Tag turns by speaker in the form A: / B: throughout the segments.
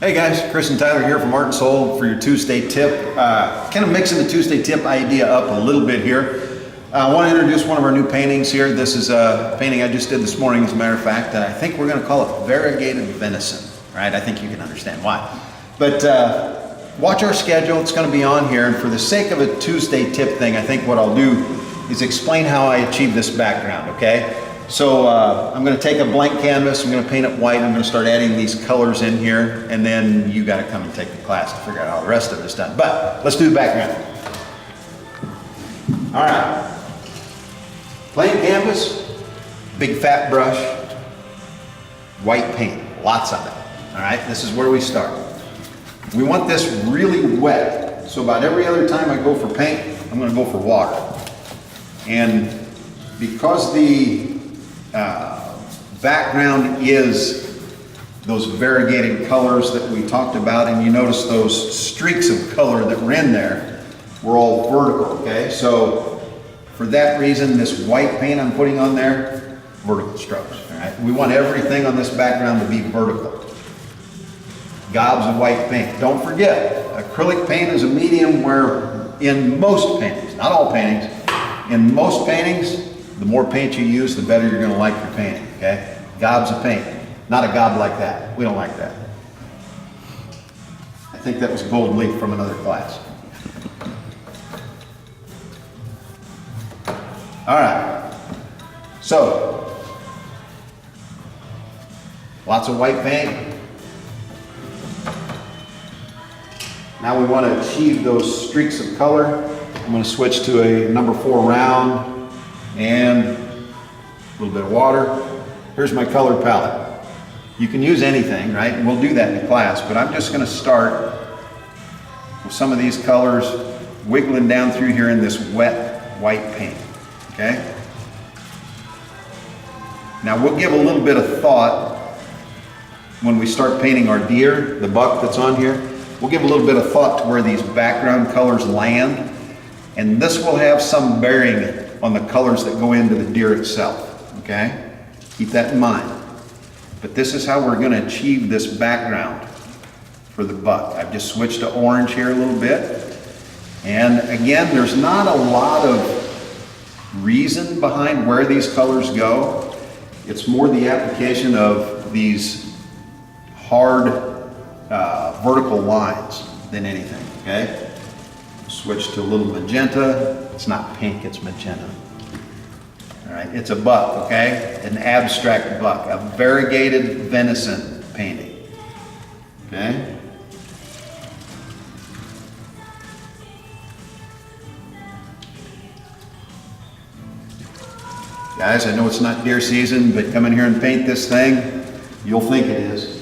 A: Hey guys, Chris and Tyler here from Art and Soul for your Tuesday tip. Kind of mixing the Tuesday tip idea up a little bit here. I want to introduce one of our new paintings here. This is a painting I just did this morning, as a matter of fact, and I think we're going to call it Variegated Venison. Right? I think you can understand why. But watch our schedule. It's going to be on here, and for the sake of a Tuesday tip thing, I think what I'll do is explain how I achieve this background, okay? So I'm going to take a blank canvas, I'm going to paint it white, I'm going to start adding these colors in here, and then you got to come and take the class to figure out how the rest of it is done. But let's do the background. All right. Plain canvas, big fat brush, white paint, lots of it. All right, this is where we start. We want this really wet, so about every other time I go for paint, I'm going to go for water. And because the background is those variegated colors that we talked about, and you notice those streaks of color that were in there were all vertical, okay? So for that reason, this white paint I'm putting on there, vertical strokes, all right? We want everything on this background to be vertical. Gobs of white paint. Don't forget, acrylic paint is a medium where in most paintings, not all paintings, in most paintings, the more paint you use, the better you're going to like your painting, okay? Gobs of paint. Not a gob like that. We don't like that. I think that was gold leaf from another class. All right. So, lots of white paint. Now we want to achieve those streaks of color. I'm going to switch to a number 4 round and a little bit of water. Here's my color palette. You can use anything, right? And we'll do that in class, but I'm just going to start with some of these colors wiggling down through here in this wet white paint, okay? Now we'll give a little bit of thought when we start painting our deer, the buck that's on here. We'll give a little bit of thought to where these background colors land, and this will have some bearing on the colors that go into the deer itself, okay? Keep that in mind. But this is how we're going to achieve this background for the buck. I've just switched to orange here a little bit. And again, there's not a lot of reason behind where these colors go. It's more the application of these hard vertical lines than anything, okay? Switch to a little magenta. It's not pink, it's magenta. All right, it's a buck, okay? An abstract buck, a variegated venison painting, okay? Guys, I know it's not deer season, but come in here and paint this thing, you'll think it is.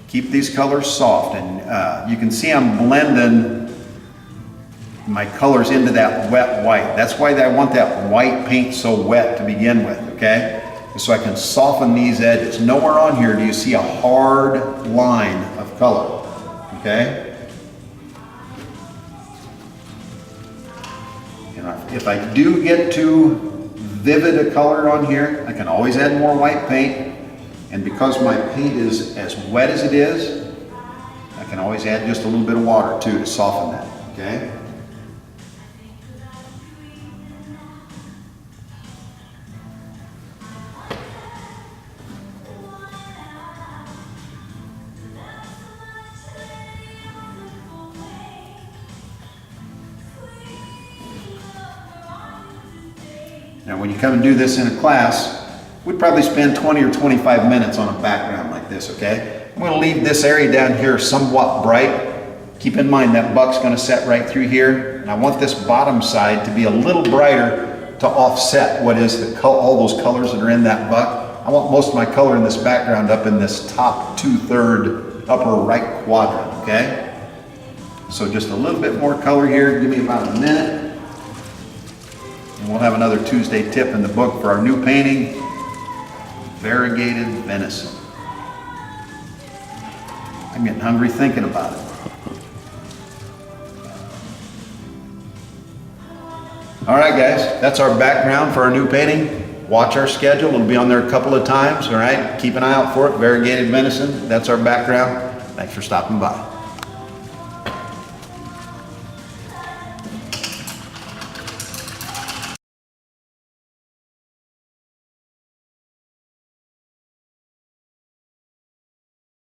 A: Keep these colors soft, and you can see I'm blending my colors into that wet white. That's why I want that white paint so wet to begin with, okay? So I can soften these edges. Nowhere on here do you see a hard line of color, okay? And if I do get too vivid a color on here, I can always add more white paint. And because my paint is as wet as it is, I can always add just a little bit of water too to soften that, okay? Now when you come and do this in a class, we'd probably spend 20 or 25 minutes on a background like this, okay? I'm going to leave this area down here somewhat bright. Keep in mind that buck's going to set right through here, and I want this bottom side to be a little brighter to offset what is all those colors that are in that buck. I want most of my color in this background up in this top 2/3 upper right quadrant, okay? So just a little bit more color here. Give me about a minute. And we'll have another Tuesday tip in the book for our new painting, Variegated Venison. I'm getting hungry thinking about it. All right, guys, that's our background for our new painting, watch our schedule. It'll be on there a couple of times, all right? Keep an eye out for it. Variegated venison, that's our background. Thanks for stopping by.